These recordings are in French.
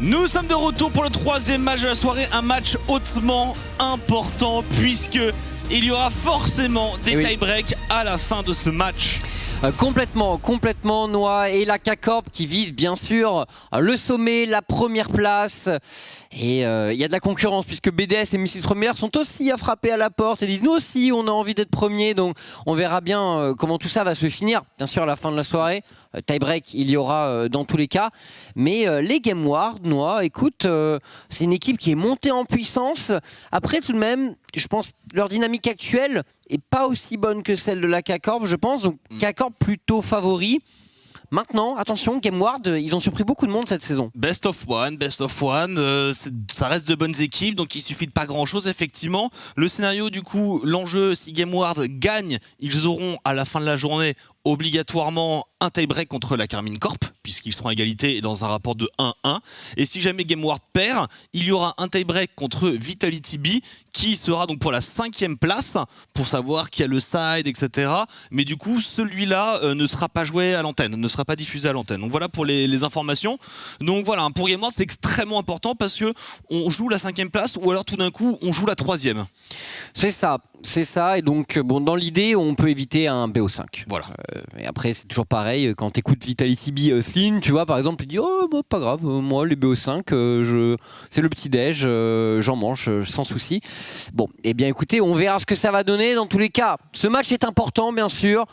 Nous sommes de retour pour le troisième match de la soirée, un match hautement important puisque il y aura forcément des tie-breaks à la fin de ce match. Complètement Noah, et la K-Corp qui vise bien sûr le sommet, la première place. Et il y a de la concurrence puisque BDS et Mystic Première sont aussi à frapper à la porte et disent nous aussi on a envie d'être premiers, donc on verra bien comment tout ça va se finir. Bien sûr à la fin de la soirée, tie-break il y aura dans tous les cas, mais les Game Ward, Noah, écoute, c'est une équipe qui est montée en puissance. Après tout de même, je pense leur dynamique actuelle est pas aussi bonne que celle de la K-Corp, je pense, donc K-Corp plutôt favori. Maintenant, attention, Game Ward, ils ont surpris beaucoup de monde cette saison. Best of one, ça reste de bonnes équipes, donc il suffit de pas grand chose effectivement. Le scénario du coup, l'enjeu, si Game Ward gagne, ils auront à la fin de la journée obligatoirement un tie-break contre la Karmine Corp, puisqu'ils seront à égalité et dans un rapport de 1-1. Et si jamais Game Ward perd, il y aura un tie-break contre Vitality B, qui sera donc pour la 5e place, pour savoir qui a le side, etc. Mais du coup, celui-là ne sera pas joué à l'antenne, ne sera pas diffusé à l'antenne. Donc voilà pour les informations. Donc voilà, pour Game Ward, c'est extrêmement important parce que on joue la 5e place, ou alors tout d'un coup, on joue la 3e. C'est ça. Et donc, bon, dans l'idée, on peut éviter un BO5. Voilà. Et après, c'est toujours pareil. Quand tu écoutes Vitality B Slim, tu vois, par exemple, tu dis oh, bah, pas grave, moi, les BO5, c'est le petit-déj, j'en mange sans souci. Bon, eh bien, écoutez, on verra ce que ça va donner. Dans tous les cas, ce match est important, bien sûr.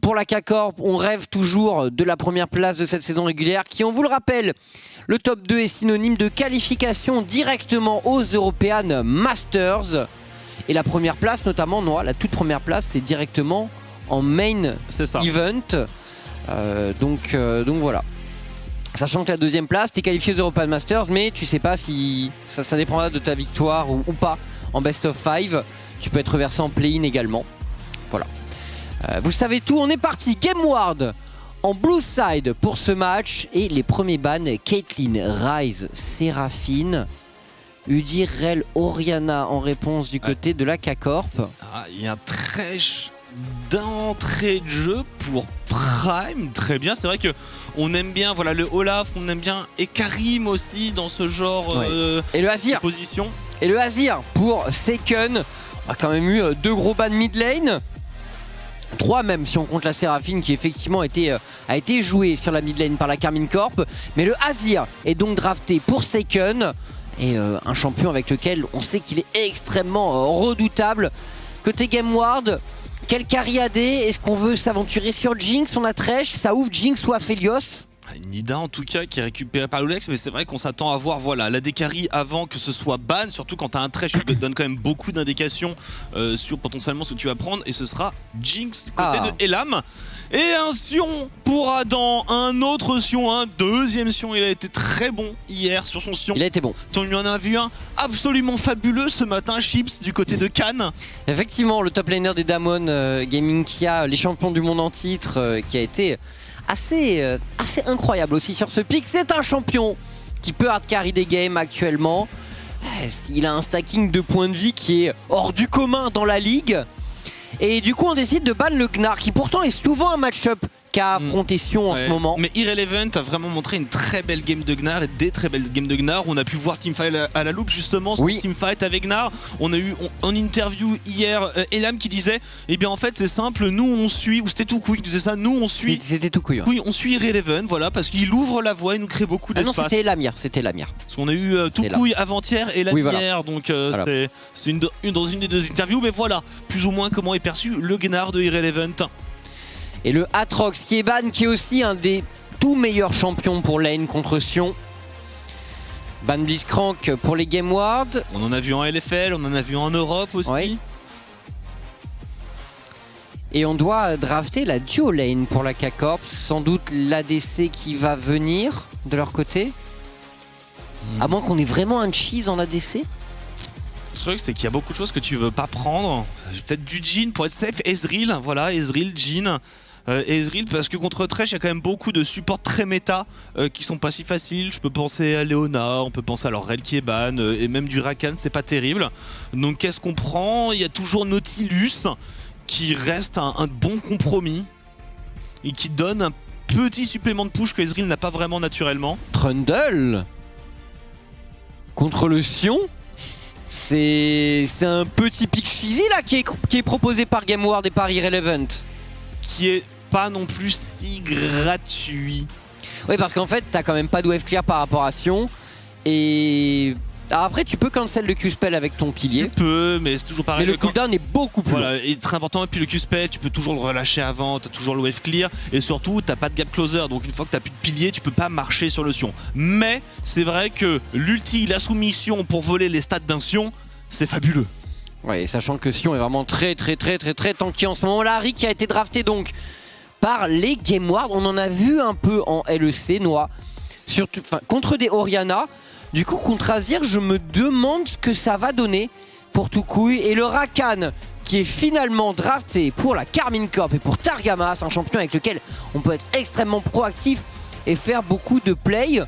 Pour la K-Corp, on rêve toujours de la première place de cette saison régulière, qui, on vous le rappelle, le top 2 est synonyme de qualification directement aux European Masters. Et la première place, notamment, Noah, la toute première place, c'est directement en main event. Donc voilà. Sachant que la deuxième place, tu es qualifié aux European Masters, mais tu sais pas si ça dépendra de ta victoire ou pas en best of 5. Tu peux être reversé en play-in également. Voilà. Vous savez tout, on est parti. Game Ward en blue side pour ce match. Et les premiers bans, Caitlyn, Ryze, Séraphine, Udyr, Orianna en réponse du côté de la K-Corp. Il y a un trèche d'entrée de jeu pour Prime, très bien. C'est vrai que on aime bien, voilà, le Olaf, on aime bien, et Karim aussi dans ce genre et le Azir. De position. Et le Azir pour Seiken. On a quand même eu 2 gros bans mid lane. 3 même si on compte la Séraphine qui effectivement a été jouée sur la mid lane par la Karmine Corp. Mais le Azir est donc drafté pour Seiken. Et un champion avec lequel on sait qu'il est extrêmement redoutable. Côté Game Ward, quel carry AD? Est-ce qu'on veut s'aventurer sur Jinx? On a Thresh, ça ouvre Jinx ou Aphelios? Nida en tout cas qui est récupéré par Lulex, mais c'est vrai qu'on s'attend à voir la décarie avant que ce soit ban, surtout quand t'as un Thresh qui te donne quand même beaucoup d'indications sur potentiellement ce que tu vas prendre, et ce sera Jinx du côté de Elam. Et un Sion pour Adam, un autre Sion, un deuxième Sion, il a été très bon hier sur son Sion. Il a été bon. On lui en a vu un absolument fabuleux ce matin, Chips du côté de Cannes. Effectivement, le top laner des Damwon Gaming qui a les champions du monde en titre, qui a été assez incroyable aussi sur ce pick. C'est un champion qui peut hard carry des games actuellement. Il a un stacking de points de vie qui est hors du commun dans la ligue. Et du coup on décide de ban le Gnar, qui pourtant est souvent un match-up qu'a affronté Sion en ce moment. Mais Irrelevant a vraiment montré une très belle game de Gnar, et des très belles games de Gnar. On a pu voir Teamfight à la loupe justement, Teamfight avec Gnar. On a eu en interview hier Elam qui disait eh bien en fait c'est simple, nous on suit, ou c'était Toucouille qui disait ça, nous on suit. C'était Toucouille. Oui, on suit Irrelevant, voilà, parce qu'il ouvre la voie, il nous crée beaucoup d'espace. Non, c'était Lamir. Parce qu'on a eu Toucouille avant-hier et Lamir, voilà. Donc c'est dans une des 2 interviews, mais voilà plus ou moins comment est perçu le Gnar de Irrelevant. Et le Atrox qui est ban, qui est aussi un des tout meilleurs champions pour lane contre Sion. Ban Blitzcrank pour les Game Ward. On en a vu en LFL, on en a vu en Europe aussi. Oui. Et on doit drafter la duo lane pour la K-Corp. Sans doute l'ADC qui va venir de leur côté. À moins qu'on ait vraiment un cheese en ADC. Le truc c'est qu'il y a beaucoup de choses que tu veux pas prendre. Peut-être du Jhin pour être safe. Ezreal, voilà, Ezreal, Jhin. Ezreal, parce que contre Thresh il y a quand même beaucoup de supports très méta qui sont pas si faciles. Je peux penser à Leona, on peut penser à leur Rel qui est ban, et même du Rakan, c'est pas terrible. Donc qu'est-ce qu'on prend? Il y a toujours Nautilus qui reste un bon compromis et qui donne un petit supplément de push que Ezreal n'a pas vraiment naturellement. Trundle contre le Sion. C'est un petit pick cheesy là qui est proposé par GameWard et par Irrelevant. Qui est pas non plus si gratuit. Oui, parce qu'en fait, t'as quand même pas de wave clear par rapport à Sion. Et alors après, tu peux cancel le Q-spell avec ton pilier. Tu peux, mais c'est toujours pareil. Mais le cooldown est beaucoup plus long. Voilà, et très important. Et puis le Q-spell, tu peux toujours le relâcher avant, t'as toujours le wave clear. Et surtout, t'as pas de gap closer. Donc une fois que t'as plus de pilier, tu peux pas marcher sur le Sion. Mais c'est vrai que l'ulti, la soumission pour voler les stats d'un Sion, c'est fabuleux. Ouais, sachant que Sion est vraiment très tanky en ce moment. Là, Harry qui a été drafté donc par les GameWard. On en a vu un peu en LEC, Noah. Surtout, contre des Orianna. Du coup, contre Azir, je me demande ce que ça va donner pour Toucouille. Et le Rakan, qui est finalement drafté pour la Karmine Corp et pour Targamas, un champion avec lequel on peut être extrêmement proactif et faire beaucoup de play.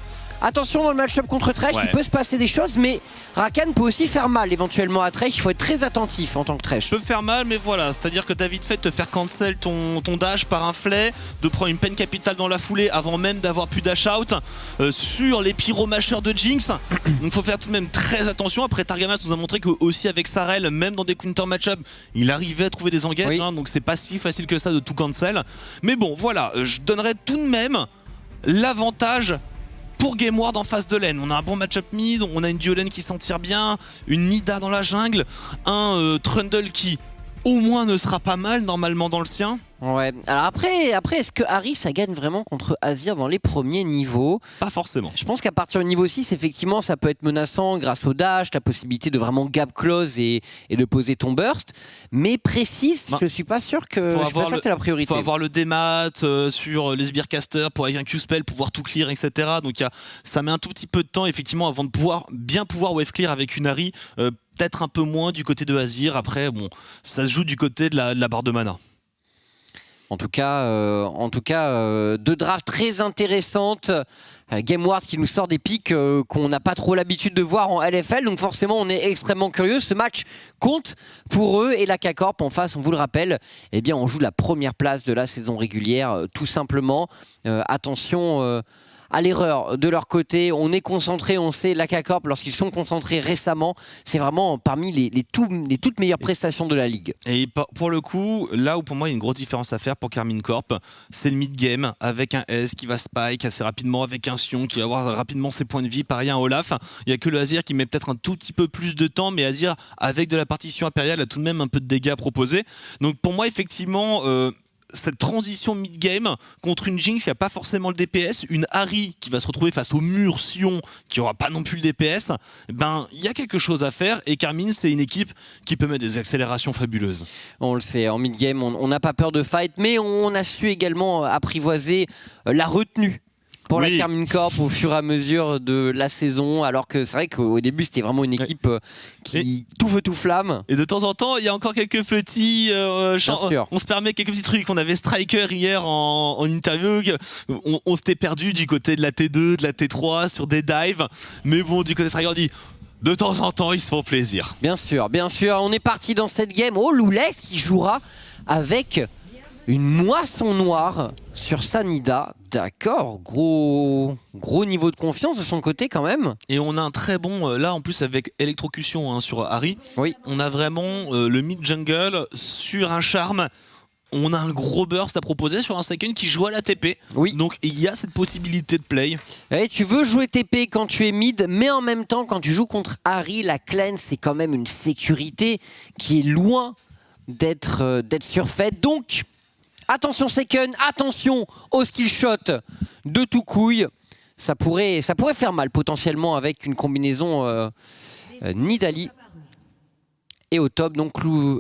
Attention dans le match-up contre Thresh, il peut se passer des choses, mais Rakan peut aussi faire mal éventuellement à Thresh. Il faut être très attentif en tant que Thresh. Peut faire mal, mais voilà, c'est-à-dire que t'as vite fait de te faire cancel ton dash par un flay, de prendre une peine capitale dans la foulée avant même d'avoir pu dash out sur les pyromacheurs de Jinx. Donc faut faire tout de même très attention. Après, Targamas nous a montré que aussi avec Sarel, même dans des counter match-up, il arrivait à trouver des engages, donc c'est pas si facile que ça de tout cancel. Mais bon, voilà, je donnerais tout de même l'avantage pour GameWard en face de lane. On a un bon match-up mid, on a une duo lane qui s'en tire bien, une Nida dans la jungle, un Trundle qui au moins ne sera pas mal normalement dans le sien. Ouais, alors après est-ce que Harry ça gagne vraiment contre Azir dans les premiers niveaux? Pas forcément. Je pense qu'à partir du niveau 6, effectivement, ça peut être menaçant grâce au dash, la possibilité de vraiment gap close et de poser ton burst. Mais précise, je suis pas sûr que c'est la priorité. Faut avoir le démat sur les Sbircasters pour avec un Q-spell pouvoir tout clear, etc. Donc ça met un tout petit peu de temps effectivement avant de bien pouvoir wave clear avec une Ahri. Peut-être un peu moins du côté de Azir. Après, bon, ça se joue du côté de la barre de mana. En tout cas, deux drafts très intéressantes. GameWard qui nous sort des pics qu'on n'a pas trop l'habitude de voir en LFL. Donc forcément, on est extrêmement curieux. Ce match compte pour eux. Et la K-Corp en face, on vous le rappelle, eh bien, on joue la première place de la saison régulière, tout simplement. Attention à l'erreur de leur côté. On est concentré, on sait, la K-Corp, lorsqu'ils sont concentrés récemment, c'est vraiment parmi les toutes meilleures prestations de la ligue. Et pour le coup, là où pour moi il y a une grosse différence à faire pour Karmine Corp, c'est le mid-game avec un S qui va spike assez rapidement, avec un Sion qui va avoir rapidement ses points de vie, pareil un Olaf. Il n'y a que le Azir qui met peut-être un tout petit peu plus de temps, mais Azir, avec de la partition impériale, a tout de même un peu de dégâts à proposer. Donc pour moi, effectivement, cette transition mid-game contre une Jinx qui n'a pas forcément le DPS, une Ahri qui va se retrouver face au mur Sion qui n'aura pas non plus le DPS, ben il y a quelque chose à faire et Karmine c'est une équipe qui peut mettre des accélérations fabuleuses. On le sait, en mid-game on n'a pas peur de fight, mais on a su également apprivoiser la retenue pour la Karmine Corp au fur et à mesure de la saison, alors que c'est vrai qu'au début c'était vraiment une équipe qui tout feu tout flamme. Et de temps en temps il y a encore quelques petits on se permet quelques petits trucs. On avait Striker hier en interview, on s'était perdu du côté de la T2, de la T3 sur des dives, mais bon du côté Striker on dit de temps en temps ils se font plaisir. Bien sûr, on est parti dans cette game. Oh, Loulès qui jouera avec une moisson noire sur Sanida. D'accord, gros niveau de confiance de son côté quand même. Et on a un très bon, là en plus avec électrocution sur Ahri, on a vraiment le mid-jungle sur un charme. On a un gros burst à proposer sur un second qui joue à la TP. Donc il y a cette possibilité de play. Et tu veux jouer TP quand tu es mid, mais en même temps quand tu joues contre Ahri, la cleanse c'est quand même une sécurité qui est loin d'être surfaite. Donc attention second, attention au skill shot de Toucouille. Ça pourrait faire mal potentiellement avec une combinaison Nidalee. Et au top, donc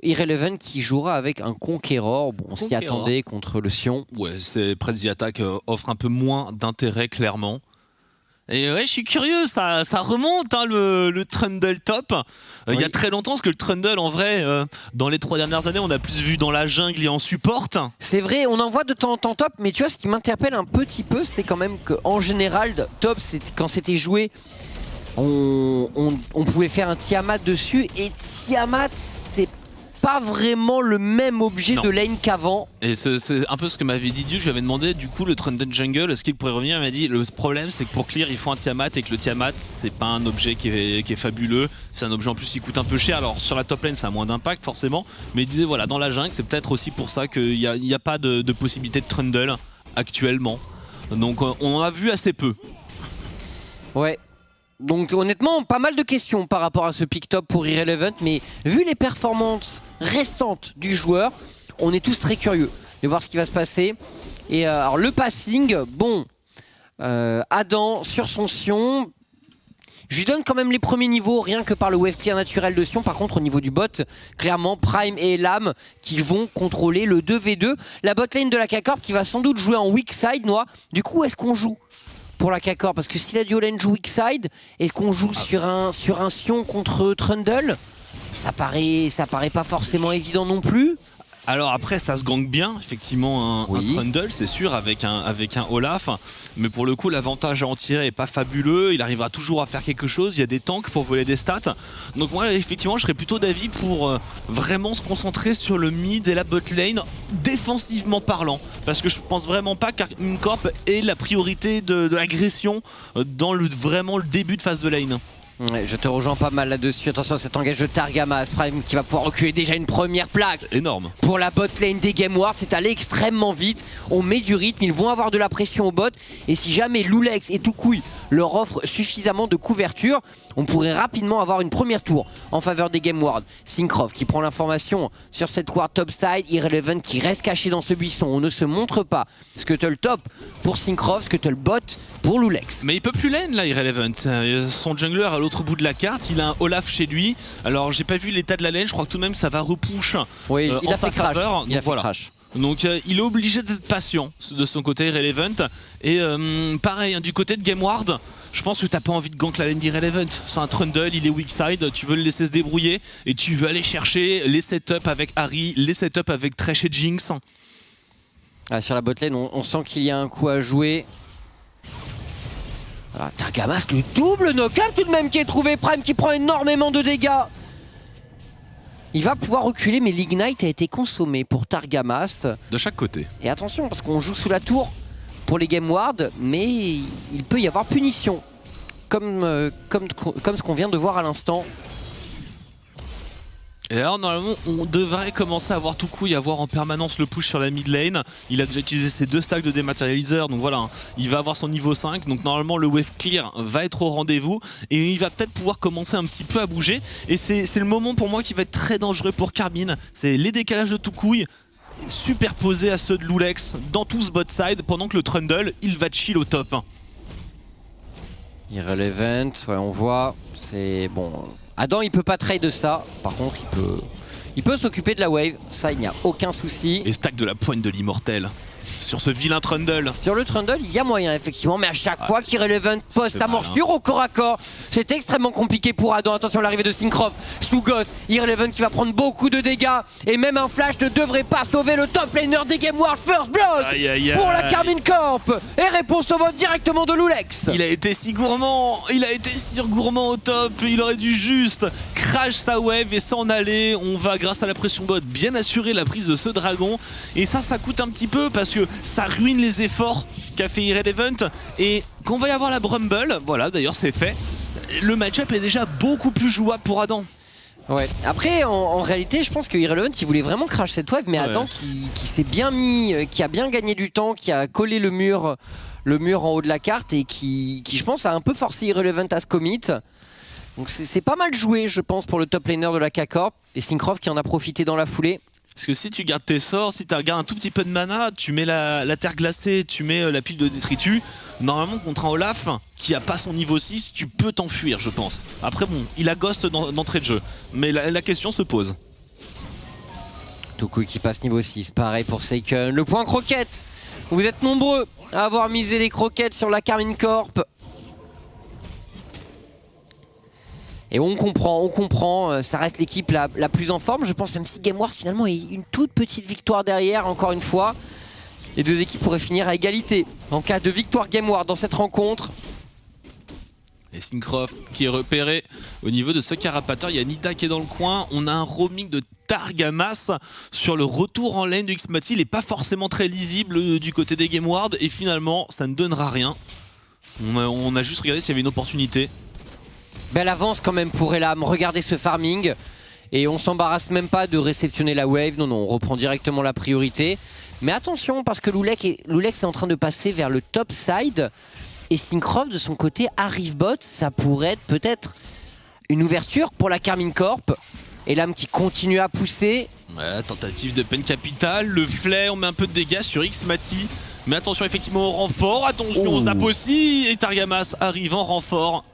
Irrelevant qui jouera avec un Conqueror. Bon, on s'y attendait contre le Sion. Ouais, c'est Prezi Attack offre un peu moins d'intérêt clairement. Et ouais, je suis curieux, ça remonte hein, le Trundle top. Il y a très longtemps, parce que le Trundle, en vrai, dans les 3 dernières années, on a plus vu dans la jungle et en support. C'est vrai, on en voit de temps en temps top, mais tu vois, ce qui m'interpelle un petit peu, c'est quand même qu'en général, top, quand c'était joué, on pouvait faire un Tiamat dessus, et Tiamat, pas vraiment le même objet Non. de lane qu'avant. Et c'est un peu ce que m'avait dit Dieu. Je lui avais demandé du coup le Trundle Jungle, est-ce qu'il pourrait revenir? Il m'a dit le problème c'est que pour clear il faut un Tiamat et que le Tiamat c'est pas un objet qui est fabuleux. C'est un objet en plus qui coûte un peu cher. Alors sur la top lane ça a moins d'impact forcément. Mais il disait voilà, dans la jungle c'est peut-être aussi pour ça qu'il n'y a pas de possibilité de Trundle actuellement. Donc on en a vu assez peu. Ouais. Donc honnêtement, pas mal de questions par rapport à ce pick top pour Irrelevant, mais vu les performances récentes du joueur, on est tous très curieux de voir ce qui va se passer. Et alors le passing, bon, Adam sur son Sion, je lui donne quand même les premiers niveaux, rien que par le wave clear naturel de Sion. Par contre au niveau du bot, clairement Prime et Lam qui vont contrôler le 2v2. La bot lane de la K-Corp qui va sans doute jouer en weak side, Noah. Du coup, où est-ce qu'on joue pour la K-Corp? Parce que si la duo lane joue weak side, est-ce qu'on joue sur un Sion contre Trundle? Ça paraît pas forcément évident non plus. Alors après ça se gangue bien, effectivement un Trundle c'est sûr avec un Olaf, mais pour le coup l'avantage à en tirer est pas fabuleux, il arrivera toujours à faire quelque chose, il y a des tanks pour voler des stats, donc moi effectivement je serais plutôt d'avis pour vraiment se concentrer sur le mid et la bot lane défensivement parlant, parce que je pense vraiment pas qu'Arcane Corp ait la priorité de l'agression dans vraiment le début de phase de lane. Ouais, je te rejoins pas mal là-dessus. Attention à cet engage de Targamas, Prime qui va pouvoir reculer déjà une première plaque. Énorme. Pour la bot lane des Game Wars, c'est allé extrêmement vite. On met du rythme, ils vont avoir de la pression au bot. Et si jamais Lulex et Toucouille leur offrent suffisamment de couverture, on pourrait rapidement avoir une première tour en faveur des Game Wars. Syncroft qui prend l'information sur cette ward topside. Irrelevant qui reste caché dans ce buisson. On ne se montre pas. Scuttle top pour Syncroft, Scuttle bot pour Lulex. Mais il peut plus lane là, Irrelevant. Son jungler à l'autre bout de la carte, il a un Olaf chez lui. Alors j'ai pas vu l'état de la lane, je crois que tout de même ça va repush oui, il en a sa fait crash. faveur. Il a fait crash. Donc il est obligé d'être patient de son côté Irrelevant. Et pareil, hein, du côté de Gameward, je pense que t'as pas envie de gank la lane d'Irrelevant. C'est un Trundle, il est weak side, tu veux le laisser se débrouiller et tu veux aller chercher les setups avec Harry, les setups avec Thresh et Jinx. Ah, sur la bot lane, on sent qu'il y a un coup à jouer. Voilà, Targamas, le double knock-up tout de même qui est trouvé. Prime qui prend énormément de dégâts. Il va pouvoir reculer, mais l'Ignite a été consommé pour Targamas. De chaque côté. Et attention, parce qu'on joue sous la tour pour les Game Ward, mais il peut y avoir punition. Comme ce qu'on vient de voir à l'instant. Et alors normalement on devrait commencer à avoir tout coup et avoir en permanence le push sur la mid lane. Il a déjà utilisé ses 2 stacks de dématérialiseur, donc voilà, hein, il va avoir son niveau 5, donc normalement le wave clear va être au rendez-vous et il va peut-être pouvoir commencer un petit peu à bouger. Et c'est le moment pour moi qui va être très dangereux pour Carbine, c'est les décalages de Toucouille superposés à ceux de Lulex dans tout ce bot side pendant que le Trundle il va chill au top. Irrelevant, ouais, on voit, c'est bon. Adam il peut pas trade de ça, par contre il peut s'occuper de la wave, ça il n'y a aucun souci. Et stack de la poigne de l'immortel sur ce vilain Trundle. Sur le Trundle il y a moyen effectivement, mais à chaque fois qu'Irrelevant poste sa morsure au corps à corps, c'est extrêmement compliqué pour Adam. Attention à l'arrivée de Syncroft sous Ghost, Irrelevant qui va prendre beaucoup de dégâts et même un flash ne devrait pas sauver le top laner des Game Wars. First blood pour la Karmine Corp et réponse au vote directement de Lulex. Il a été si gourmand, il a été si gourmand au top, il aurait dû juste crash sa wave et s'en aller. On va grâce à la pression bot bien assurer la prise de ce dragon et ça coûte un petit peu parce que ça ruine les efforts qu'a fait Irrelevant et quand on va y avoir la Brumble, voilà d'ailleurs c'est fait, le match-up est déjà beaucoup plus jouable pour Adam. Ouais. Après en réalité je pense que Irrelevant il voulait vraiment crash cette wave, mais Adam qui s'est bien mis, qui a bien gagné du temps, qui a collé le mur en haut de la carte et qui je pense a un peu forcé Irrelevant à se commit. Donc c'est pas mal joué je pense pour le top laner de la K-Corp et Syncroft qui en a profité dans la foulée. Parce que si tu gardes tes sorts, si tu gardes un tout petit peu de mana, tu mets la terre glacée, tu mets la pile de détritus, normalement contre un Olaf qui a pas son niveau 6, tu peux t'enfuir je pense. Après bon, il a Ghost d'entrée de jeu, mais la question se pose. Toucouille qui passe niveau 6, pareil pour Seiken. Le point croquette, vous êtes nombreux à avoir misé les croquettes sur la Karmine Corp. Et on comprend, ça reste l'équipe la plus en forme. Je pense même si Game Wars finalement est une toute petite victoire derrière, encore une fois. Les deux équipes pourraient finir à égalité en cas de victoire Game Wars dans cette rencontre. Et Et Syncroft qui est repéré au niveau de ce carapateur. Il y a Nida qui est dans le coin. On a un roaming de Targamas sur le retour en lane de Xmati. Il n'est pas forcément très lisible du côté des Game Ward. Et finalement, ça ne donnera rien. On a juste regardé s'il y avait une opportunité. Belle avance quand même pour Elam. Regardez ce farming. Et on s'embarrasse même pas de réceptionner la wave. Non, on reprend directement la priorité. Mais attention, parce que Lulek est en train de passer vers le top side. Et Syncroft de son côté arrive bot, ça pourrait être peut-être une ouverture pour la Karmine Corp. Et l'âme qui continue à pousser. Ouais, tentative de peine capitale, le flare, on met un peu de dégâts sur Xmati. Mais attention effectivement au renfort, attention au zap aussi. Et Targamas arrive en renfort.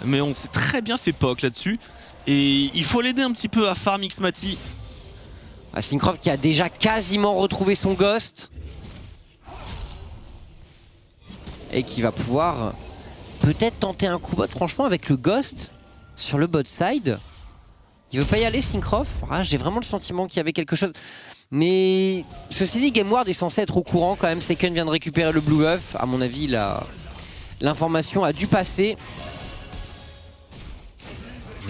Mais on s'est très bien fait poke là-dessus. Et il faut l'aider un petit peu à farm Xmati. Syncroft qui a déjà quasiment retrouvé son ghost. Et qui va pouvoir peut-être tenter un coup bot. Franchement, avec le ghost sur le bot side, il veut pas y aller, Syncroft. J'ai vraiment le sentiment qu'il y avait quelque chose. Mais ceci dit, Game Ward est censé être au courant quand même. Seken vient de récupérer le blue buff. À mon avis, l'information a dû passer.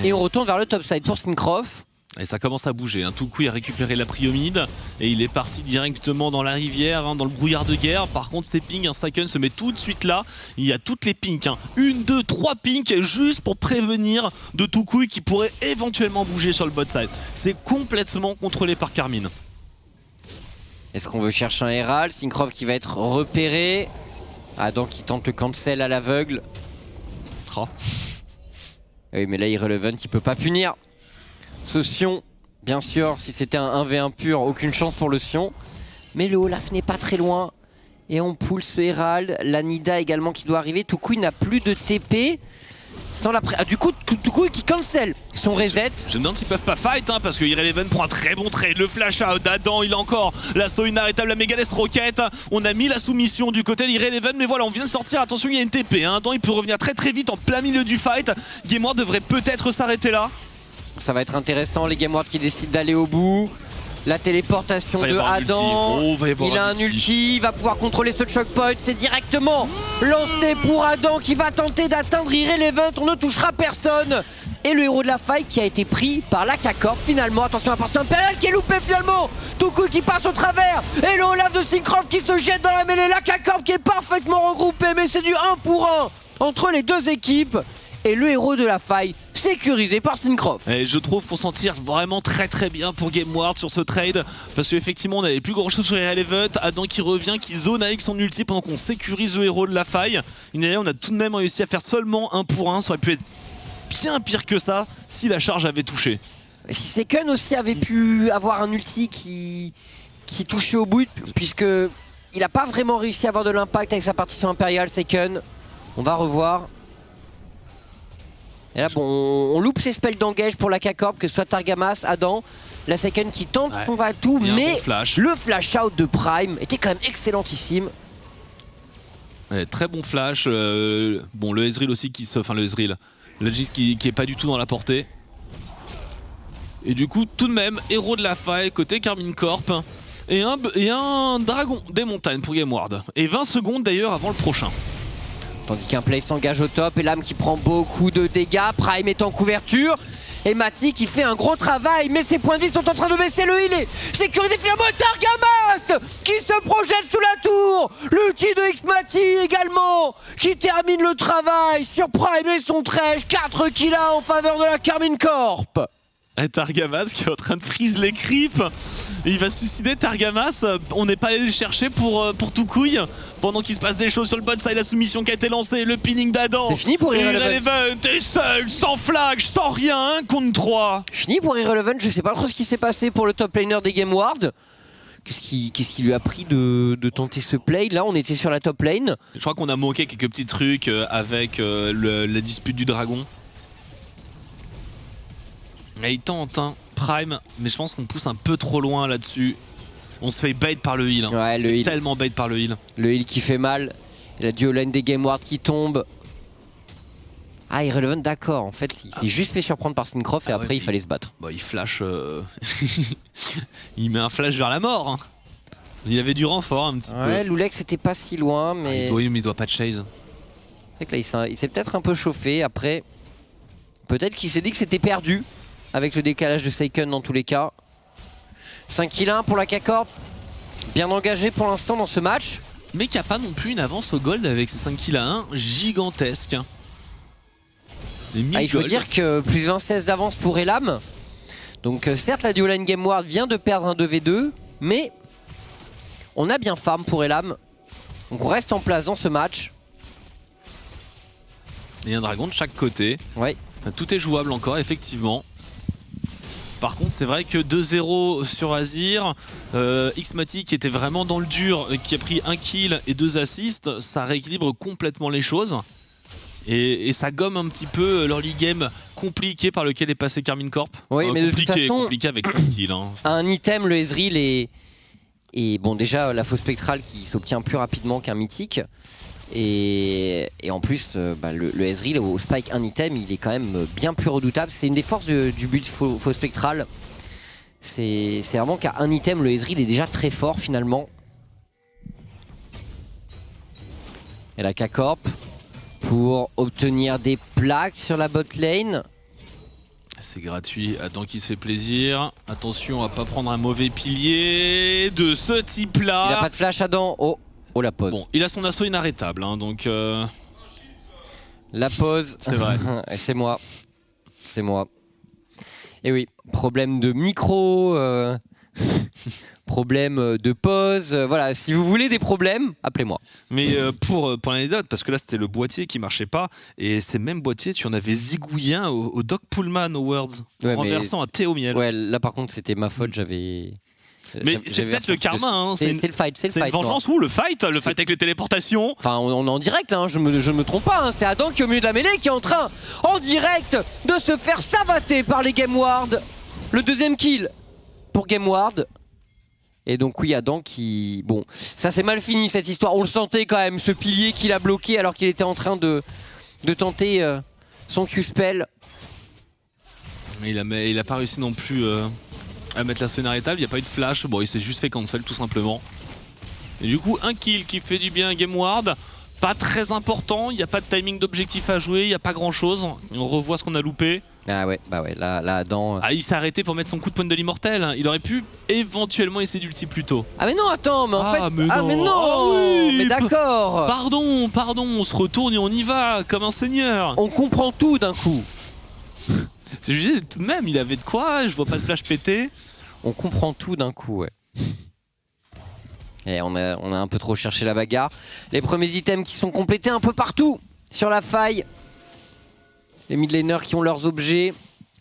Et on retourne vers le top side pour Syncroft. Et ça commence à bouger, hein. Tout coup il a récupéré la priomide et il est parti directement dans la rivière, hein, dans le brouillard de guerre. Par contre c'est ping, un Saken se met tout de suite là. Il y a toutes les pinks, hein. 1, 2, 3 pinks juste pour prévenir de Toucouille qui pourrait éventuellement bouger sur le bot side. C'est complètement contrôlé par Karmine. Est-ce qu'on veut chercher un Herald? Syncroft qui va être repéré. Adam qui tente le cancel à l'aveugle. Oh. Oui mais là Irrelevant il peut pas punir. Ce Sion, bien sûr, si c'était un 1v1 pur, aucune chance pour le Sion. Mais le Olaf n'est pas très loin. Et on pull ce Herald. La Nida également qui doit arriver. Toucouille n'a plus de TP. Sans la du coup, Toucouille qui cancel son reset. Je me demande s'ils peuvent pas fight, hein, parce que Irrelevant prend un très bon trade. Le flash out d'Adam, il a encore l'assaut inarrêtable, la Megalith Rocket. On a mis la soumission du côté d'Irrelevant, mais voilà, on vient de sortir. Attention, il y a une TP. Hein. Adam, il peut revenir très très vite en plein milieu du fight. Game Ward devrait peut-être s'arrêter là. Ça va être intéressant, les Game Ward qui décident d'aller au bout. La téléportation de Adam. Il a un ulti, il va pouvoir contrôler ce choke point. C'est directement lancé pour Adam qui va tenter d'atteindre Irrelevant. On ne touchera personne. Et le héros de la fight qui a été pris par la K-Corp finalement. Attention à la partie impériale qui est loupée finalement. Toucouille qui passe au travers. Et le Olaf de Syncroft qui se jette dans la mêlée. La K-Corp qui est parfaitement regroupée. Mais c'est du 1 pour 1 entre les deux équipes. Et le héros de la faille sécurisé par Syncroft. Et je trouve qu'on s'en tire vraiment très très bien pour Game Ward sur ce trade, parce qu'effectivement on n'avait plus grand chose sur Irrelevant. Adam qui revient, qui zone avec son ulti pendant qu'on sécurise le héros de la faille. On a tout de même réussi à faire seulement 1 pour 1. Ça aurait pu être bien pire que ça si la charge avait touché. Si Seken aussi avait pu avoir un ulti qui touchait au bout, puisque il n'a pas vraiment réussi à avoir de l'impact avec sa partition impériale. Seken, on va revoir. Et là, bon, on loupe ses spells d'engage pour la K-Corp, que ce soit Targamas, Adam, la Seken qui tente son va-tout, mais bon flash. Le flash-out de Prime était quand même excellentissime. Ouais, très bon flash. Bon, le Ezreal aussi qui se... Enfin, le Ezreal. Le Jix qui est pas du tout dans la portée. Et du coup, tout de même, héros de la faille côté Karmine Corp. Et un dragon des montagnes pour Game Ward. Et 20 secondes d'ailleurs avant le prochain. Tandis qu'un play s'engage au top et l'âme qui prend beaucoup de dégâts. Prime est en couverture. Et Mati qui fait un gros travail. Mais ses points de vie sont en train de baisser. Le heal est sécurisé finalement. Targamas qui se projette sous la tour. L'ulti de Xmati également qui termine le travail sur Prime et son trèche. 4 kills en faveur de la Karmine Corp. Et Targamas qui est en train de freeze les creeps. Il va se suicider Targamas. On n'est pas allé le chercher pour Toucouille. Pendant qu'il se passe des choses sur le bot side, la soumission qui a été lancée, le pinning d'Adam. C'est fini pour Irrelevant. T'es seul, sans flag, sans rien, 1 contre 3. Fini pour Irrelevant, je sais pas trop ce qui s'est passé pour le top laner des Game Ward. Qu'est-ce qui lui a pris de tenter ce play? Là, on était sur la top lane. Je crois qu'on a manqué quelques petits trucs avec la dispute du dragon. Et il tente, hein, Prime, mais je pense qu'on pousse un peu trop loin là-dessus. On se fait bait par le heal. Hein. Ouais, le heal. Tellement bait par le heal. Le heal qui fait mal. Et la duo lane des Game Ward qui tombe. Ah, Irrelevant, d'accord. En fait, il s'est juste fait surprendre par Syncroft et après il fallait se battre. Bah, il flash. Il met un flash vers la mort. Hein. Il y avait du renfort un petit peu. Ouais, Lulek c'était pas si loin, mais. Oui, mais il doit pas de chase. C'est que là, il s'est peut-être un peu chauffé. Après, peut-être qu'il s'est dit que c'était perdu avec le décalage de Seiken dans tous les cas. 5 kills 1 pour la K-Corp. Bien engagé pour l'instant dans ce match. Mais qui a pas non plus une avance au gold avec ses 5 kills à 1 gigantesque. Il faut dire que plus 26 d'avance pour Elam. Donc certes la duo lane Game Ward vient de perdre un 2v2. Mais on a bien farm pour Elam. Donc on reste en place dans ce match. Et un dragon de chaque côté. Ouais. Tout est jouable encore, effectivement. Par contre, c'est vrai que 2-0 sur Azir. Xmatic qui était vraiment dans le dur, qui a pris 1 kill et 2 assists. Ça rééquilibre complètement les choses. Et ça gomme un petit peu l'early game compliqué par lequel est passé Karmine Corp. Oui, mais de toute façon, compliqué avec 1 kill. Hein. Un item, le Ezreal et bon, déjà la fausse spectrale qui s'obtient plus rapidement qu'un mythique. Et en plus, le Ezreal au spike un item, il est quand même bien plus redoutable. C'est une des forces du build faux spectral. C'est vraiment qu'à un item, le Ezreal est déjà très fort finalement. Et la K-Corp pour obtenir des plaques sur la bot lane. C'est gratuit, Adam qui se fait plaisir. Attention à pas prendre un mauvais pilier de ce type-là. Il n'a pas de flash Adam. Oh la pause. Bon, il a son assaut inarrêtable, hein, donc... La pause. C'est vrai. C'est moi. C'est moi. Et oui, problème de micro, problème de pause. Voilà, si vous voulez des problèmes, appelez-moi. Mais pour l'anecdote, parce que là c'était le boîtier qui marchait pas, et ces mêmes boîtiers, tu en avais zigouillé un au Doc Pullman Awards, renversant un thé au miel. Ouais, là par contre c'était ma faute, j'avais... Mais c'est peut-être le karma, hein. C'est le fight, c'est le fight. Une vengeance ou le fight avec les téléportations. Enfin, on est en direct, hein, je me trompe pas, hein. C'est Adam qui est au milieu de la mêlée qui est en train, en direct, de se faire savater par les Game Ward. Le deuxième kill pour Game Ward. Et donc oui, Adam qui... Bon, ça c'est mal fini cette histoire, on le sentait quand même, ce pilier qu'il a bloqué alors qu'il était en train de tenter son Q-spell. Il a pas réussi non plus... à mettre la inarrêtable, il n'y a pas eu de flash, bon il s'est juste fait cancel tout simplement. Et du coup un kill qui fait du bien à Game Ward, pas très important, il n'y a pas de timing d'objectif à jouer, il n'y a pas grand chose, on revoit ce qu'on a loupé. Ah ouais, bah ouais, là Adam... Ah il s'est arrêté pour mettre son coup de poing de l'immortel, il aurait pu éventuellement essayer d'ulti plus tôt. Ah mais non attends, mais en fait... Mais ah mais non ah, oui, mais d'accord. Pardon, on se retourne et on y va, comme un seigneur. On comprend tout d'un coup. C'est juste tout de même, il avait de quoi, je vois pas de flash pété. On comprend tout d'un coup, ouais. Et on a un peu trop cherché la bagarre. Les premiers items qui sont complétés un peu partout sur la faille. Les mid laners qui ont leurs objets.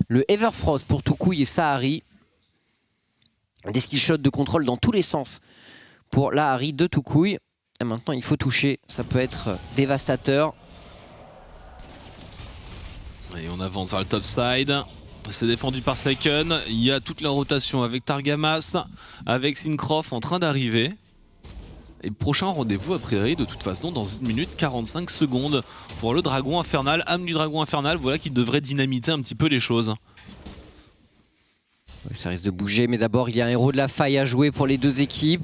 Le Everfrost pour Toucouille et Sahari. Des skill shots de contrôle dans tous les sens pour la Ahri de Toucouille. Et maintenant il faut toucher, ça peut être dévastateur. Et on avance vers le top side. C'est défendu par Seiken. Il y a toute la rotation avec Targamas, avec Syncroft en train d'arriver. Et prochain rendez-vous a priori de toute façon dans 1 minute 45 secondes pour le dragon infernal, âme du dragon infernal, voilà qui devrait dynamiter un petit peu les choses. Ça risque de bouger, mais d'abord il y a un héros de la faille à jouer pour les deux équipes.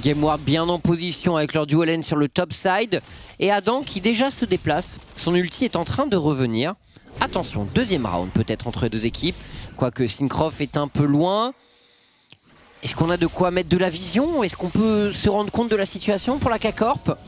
Game Ward bien en position avec leur duo lane sur le top side. Et Adam qui déjà se déplace. Son ulti est en train de revenir. Attention, deuxième round peut-être entre les deux équipes. Quoique Syncroft est un peu loin. Est-ce qu'on a de quoi mettre de la vision? Est-ce qu'on peut se rendre compte de la situation pour la K-Corp?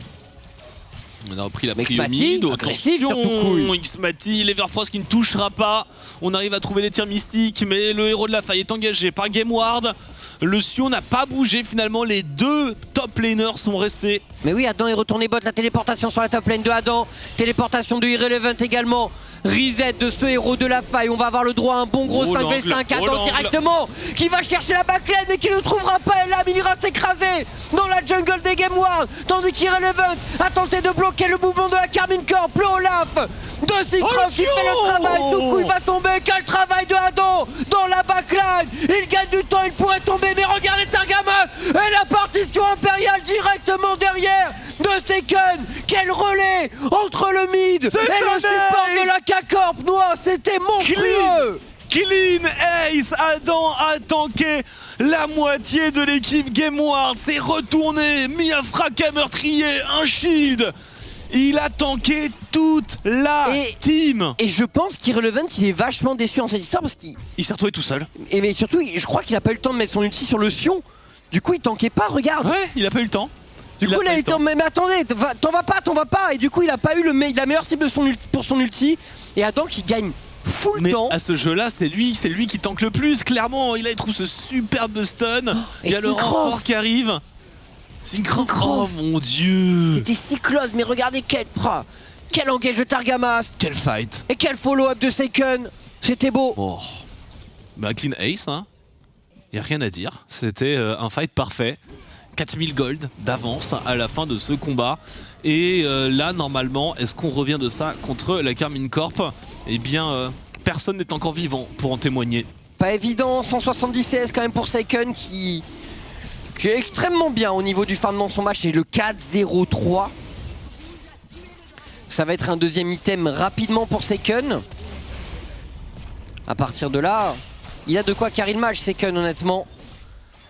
On a repris la Xmati, agressif sur Toucouille. Xmati, l'Everfrost qui ne touchera pas. On arrive à trouver des tirs mystiques, mais le héros de la faille est engagé par Game Ward. Le Sion n'a pas bougé finalement, les deux top laners sont restés. Mais oui, Adam est retourné bot, la téléportation sur la top lane de Adam. Téléportation de Irrelevant également. Reset de ce héros de la faille, on va avoir le droit à un bon gros 5v5 Adam directement qui va chercher la backlane et qui ne trouvera pas Elam, il ira s'écraser dans la jungle des Game Ward, tandis qu'Irrelevant a tenté de bloquer le mouvement de la Karmine Corp, le Olaf de Syncroft qui fait le travail, Toucouille va tomber, quel travail de Adam dans la backline, il gagne du temps, il pourrait tomber, mais regardez Targamas et la partition impériale directement derrière de Seiken, quel relais entre le mid et le support de la K-Corp noire, c'était monstrueux. Clean Ace, Adam a tanké la moitié de l'équipe Game Ward, s'est retourné, mis un fracas meurtrier, un shield. Il a tanké toute la team. Et je pense qu'Irrelevant, il est vachement déçu dans cette histoire parce qu'il s'est retrouvé tout seul. Mais surtout, je crois qu'il a pas eu le temps de mettre son ulti sur le Sion. Du coup, il tankait pas, regarde. Ouais, il a pas eu le temps. Du coup, là, il était en mais attendez, t'en vas pas. Et du coup, il a pas eu la meilleure cible pour son ulti. Et Adam qui gagne full temps. À ce jeu-là, c'est lui qui tank le plus. Clairement, il trouve ce superbe stun. Il y a le renfort qui arrive. Syncroft. Oh mon dieu. C'était Cyclose, mais regardez quel engage de Targamas. Quel fight. Et quel follow-up de Seiken. C'était beau. Oh. Bah, clean ace, hein. Y a rien à dire. C'était un fight parfait. 4000 gold d'avance à la fin de ce combat. Et là, normalement, est-ce qu'on revient de ça contre la Karmine Corp? Eh bien, personne n'est encore vivant pour en témoigner. Pas évident, 170 CS quand même pour Seiken qui est extrêmement bien au niveau du farm dans son match. Et le 4-0-3. Ça va être un deuxième item rapidement pour Seiken. À partir de là, il a de quoi carry le match, Seiken, honnêtement.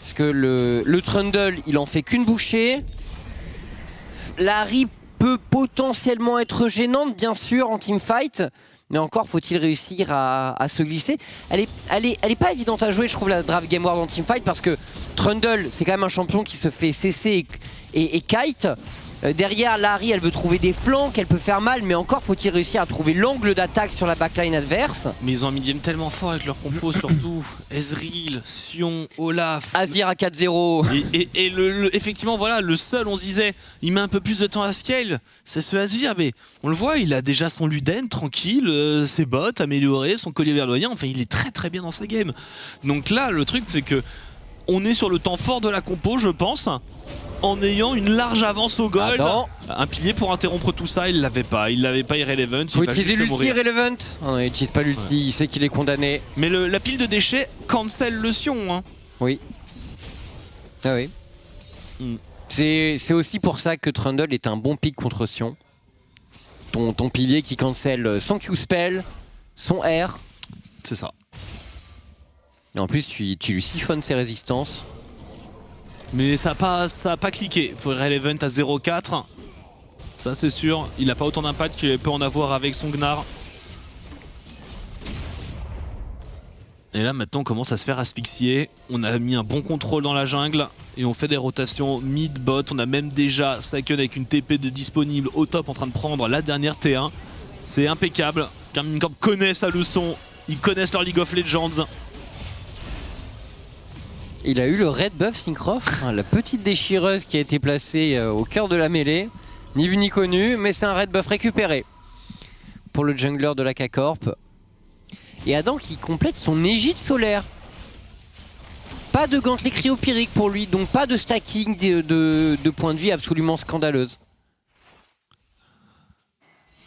Parce que le Trundle, il en fait qu'une bouchée. La Harry peut potentiellement être gênante, bien sûr, en teamfight. Mais encore, faut-il réussir à se glisser. Elle est pas évidente à jouer, je trouve, la Draft Game World en teamfight. Parce que Trundle, c'est quand même un champion qui se fait CC et kite. Derrière, la Harry, elle veut trouver des flancs, elle peut faire mal, mais encore faut-il réussir à trouver l'angle d'attaque sur la backline adverse. Mais ils ont un mid-game tellement fort avec leur compo, surtout. Ezreal, Sion, Olaf. Azir à 4-0. Et effectivement, voilà, le seul, on se disait, il met un peu plus de temps à scale, c'est ce Azir, mais on le voit, il a déjà son Luden tranquille, ses bots améliorés, son collier verdoyant, enfin, il est très très bien dans sa game. Donc là, le truc, c'est que on est sur le temps fort de la compo, je pense. En ayant une large avance au gold. Un pilier pour interrompre tout ça, il l'avait pas Irrelevant. Faut utiliser l'ulti Irrelevant. Non, il utilise pas l'ulti, il sait qu'il est condamné. Mais la pile de déchets cancel le Sion. Hein. Oui. Ah oui. C'est aussi pour ça que Trundle est un bon pick contre Sion. Ton pilier qui cancel son Q-spell, son R. C'est ça. Et en plus, tu lui siphonnes ses résistances. Mais ça a pas cliqué pour Irrelevant à 0-4. Ça c'est sûr, il n'a pas autant d'impact qu'il peut en avoir avec son Gnar. Et là maintenant on commence à se faire asphyxier. On a mis un bon contrôle dans la jungle. Et on fait des rotations mid-bot. On a même déjà Seiken avec une TP de disponible au top en train de prendre la dernière T1. C'est impeccable. Karmine Corp connaît sa leçon. Ils connaissent leur League of Legends. Il a eu le red buff Syncroft, la petite déchireuse qui a été placée au cœur de la mêlée. Ni vu ni connu, mais c'est un red buff récupéré pour le jungler de la K-Corp. Et Adam qui complète son égide solaire. Pas de gantelet cryopyrique pour lui, donc pas de stacking de points de vie absolument scandaleuse.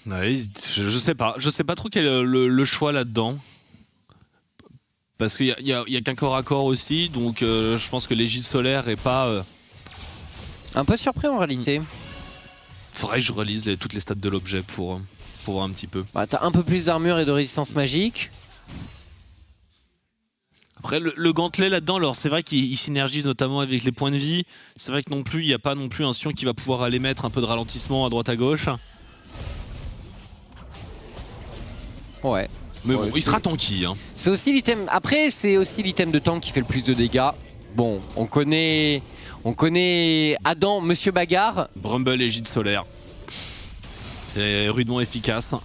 Ouais, je sais pas trop quel est le choix là-dedans. Parce qu'il y a qu'un corps à corps aussi, donc je pense que l'égide solaire est pas... Un peu surpris en réalité. Faudrait que je relise toutes les stats de l'objet pour voir un petit peu. Bah, t'as un peu plus d'armure et de résistance magique. Après le gantelet là-dedans, alors c'est vrai qu'il synergise notamment avec les points de vie. C'est vrai que non plus, il n'y a pas non plus un Sion qui va pouvoir aller mettre un peu de ralentissement à droite à gauche. Ouais. Mais bon, il sera tanky. Hein. C'est aussi l'item. Après, c'est aussi l'item de tank qui fait le plus de dégâts. Bon, on connaît Adam, Monsieur Bagarre. Brumble égide solaire. C'est rudement efficace.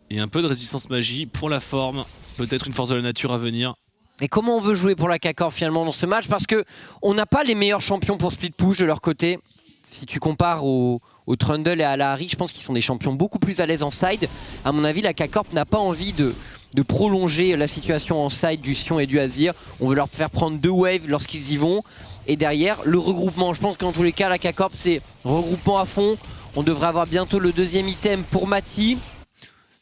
Et un peu de résistance magie pour la forme. Peut-être une force de la nature à venir. Et comment on veut jouer pour la K-Corp finalement dans ce match? Parce que on n'a pas les meilleurs champions pour split push de leur côté. Si tu compares au Trundle et à la Harry, je pense qu'ils sont des champions beaucoup plus à l'aise en side. À mon avis, la K-Corp n'a pas envie de prolonger la situation en side du Sion et du Azir. On veut leur faire prendre 2 waves lorsqu'ils y vont. Et derrière, le regroupement. Je pense qu'en tous les cas, la K-Corp, c'est regroupement à fond. On devrait avoir bientôt le deuxième item pour Mati.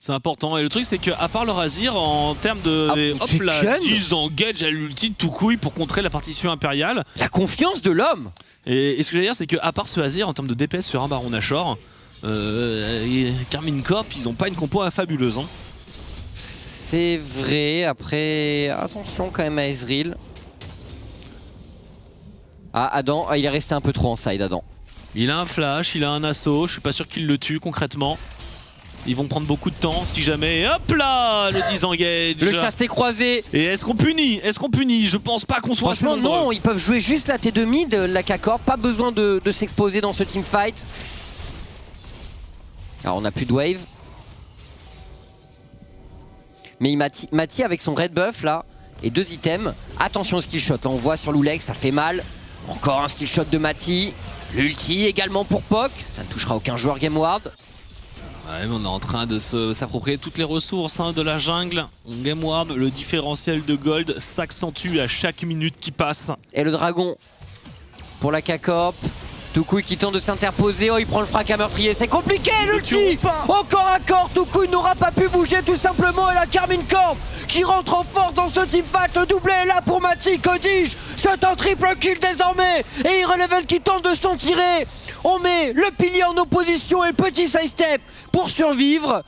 C'est important. Et le truc, c'est qu'à part leur Azir, en termes de... hop là, ils engagent à l'ulti tout couille pour contrer la partition impériale. La confiance de l'homme. Et ce que j'allais dire, c'est qu'à part ce Azir, en termes de DPS sur un Baron Nashor, Karmine Corp, ils ont pas une compo fabuleuse. Hein. C'est vrai. Après, attention quand même à Ezreal. Ah, Adam, il est resté un peu trop en side, Adam. Il a un flash, il a un assaut, je suis pas sûr qu'il le tue concrètement. Ils vont prendre beaucoup de temps si jamais. Et hop là, le disengage. Le chassé croisé. Et est-ce qu'on punit? Est-ce qu'on punit? Je pense pas qu'on soit Franchement, assez nombreux. non, ils peuvent jouer juste la T2 mid, la K-Corp. Pas besoin de s'exposer dans ce teamfight. Alors, on a plus de wave. Mais Mati avec son red buff là, et 2 items. Attention au skill shot. Là, on voit sur Loulex, ça fait mal. Encore un skill shot de Mati. L'ulti également pour Poc. Ça ne touchera aucun joueur Game Ward. Ouais, mais on est en train de s'approprier toutes les ressources de la jungle. On Game Ward, le différentiel de gold s'accentue à chaque minute qui passe. Et le dragon pour la K-Corp. Toukoui qui tente de s'interposer. Oh, il prend le frac à meurtrier. C'est compliqué, l'ulti. Encore un corps. Toukoui n'aura pas pu bouger tout simplement. Et la Karmine Corp qui rentre en force dans ce teamfight. Le doublé est là pour Mati. Que dis-je? C'est un triple kill désormais. Et Irrelevant qui tente de s'en tirer. On met le pilier en opposition et le petit sidestep pour survivre.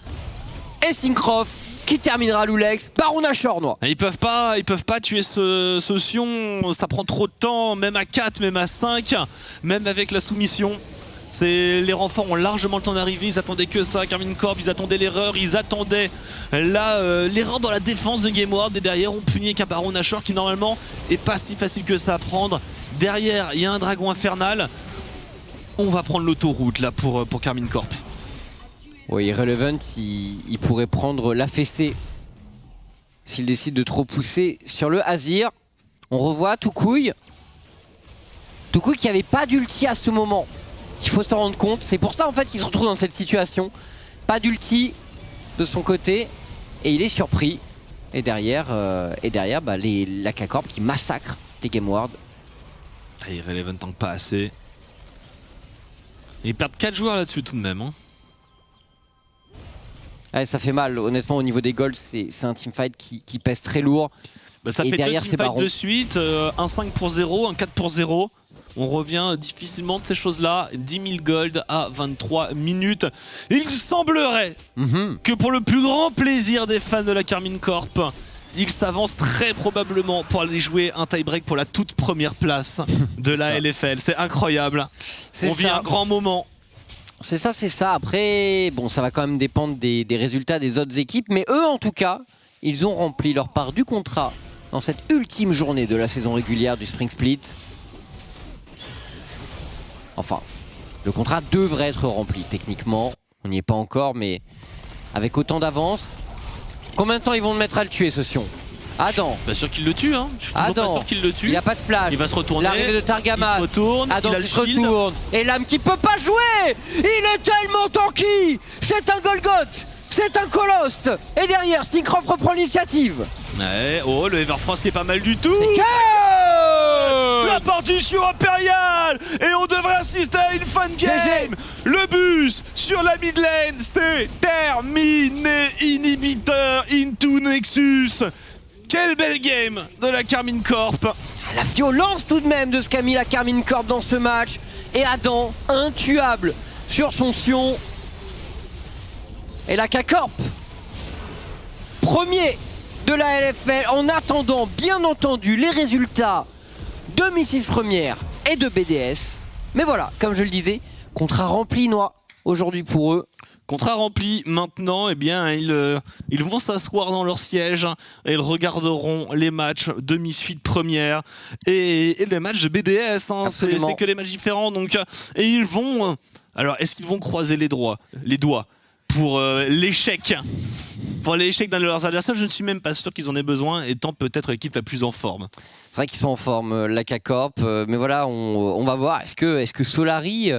Et Syncroft qui terminera Loulex. Baron Nashor noir. Ils peuvent pas tuer ce Sion, ça prend trop de temps, même à 4, même à 5, même avec la soumission. Les renforts ont largement le temps d'arriver, ils attendaient que ça, Karmine Corp, ils attendaient l'erreur, ils attendaient l'erreur dans la défense de Game Ward, et derrière on punit avec un Baron Nashor qui normalement est pas si facile que ça à prendre. Derrière il y a un dragon infernal, on va prendre l'autoroute là pour Karmine Corp. Oui, Irrelevant, il pourrait prendre la fessée s'il décide de trop pousser sur le Azir. On revoit Toukoui. Toukoui qui n'avait pas d'ulti à ce moment. Il faut s'en rendre compte. C'est pour ça en fait qu'il se retrouve dans cette situation. Pas d'ulti de son côté. Et il est surpris. Et derrière, la K-Corp qui massacre des Game Ward. Irrelevant tank pas assez. Ils perdent 4 joueurs là-dessus tout de même. Ouais, ça fait mal, honnêtement au niveau des golds c'est un teamfight qui pèse très lourd. Bah, ça et fait derrière, 2 teamfights de suite, un 5 pour 0, un 4 pour 0. On revient difficilement de ces choses-là. 10 000 gold à 23 minutes. Il semblerait que pour le plus grand plaisir des fans de la Karmine Corp, ils s'avancent très probablement pour aller jouer un tie-break pour la toute première place de la LFL. C'est incroyable. On vit un grand moment. C'est ça. Après, bon, ça va quand même dépendre des résultats des autres équipes. Mais eux, en tout cas, ils ont rempli leur part du contrat dans cette ultime journée de la saison régulière du Spring Split. Enfin, le contrat devrait être rempli techniquement. On n'y est pas encore, mais avec autant d'avance. Combien de temps ils vont mettre à le tuer, ce Sion? Adam. Bien sûr qu'il le tue, hein. Je suis toujours pas sûr qu'il le tue. Il n'y a pas de flash. Il va se retourner. L'arrivée de Targamas. Il se retourne. Adam il a qui le se shield. retourne. Et l'âme qui peut pas jouer. Il est tellement tanky. C'est un Golgoth. C'est un colosse. Et derrière, Syncroft reprend l'initiative. Ouais, oh, le Everfrost qui est pas mal du tout. C'est que la partition impériale. Et on devrait assister à une fun game. Le bus sur la mid lane, c'est terminé. Inhibiteur into Nexus. Quelle belle game de la Karmine Corp. La violence tout de même de ce qu'a mis la Karmine Corp dans ce match. Et Adam, intuable sur son Sion. Et la K-Corp, premier de la LFL, en attendant bien entendu les résultats de Mrs Première et de BDS. Mais voilà, comme je le disais, contrat rempli noix aujourd'hui pour eux. Contrat rempli, maintenant, eh bien, ils vont s'asseoir dans leur siège et ils regarderont les matchs de Misfit Première et les matchs de BDS. Hein, c'est que les matchs différents. Donc, et ils vont... Alors, est-ce qu'ils vont croiser les doigts pour l'échec d'un de leurs adversaires? Je ne suis même pas sûr qu'ils en aient besoin, étant peut-être l'équipe la plus en forme. C'est vrai qu'ils sont en forme, la K-Corp, mais voilà, on va voir. Est-ce que Solari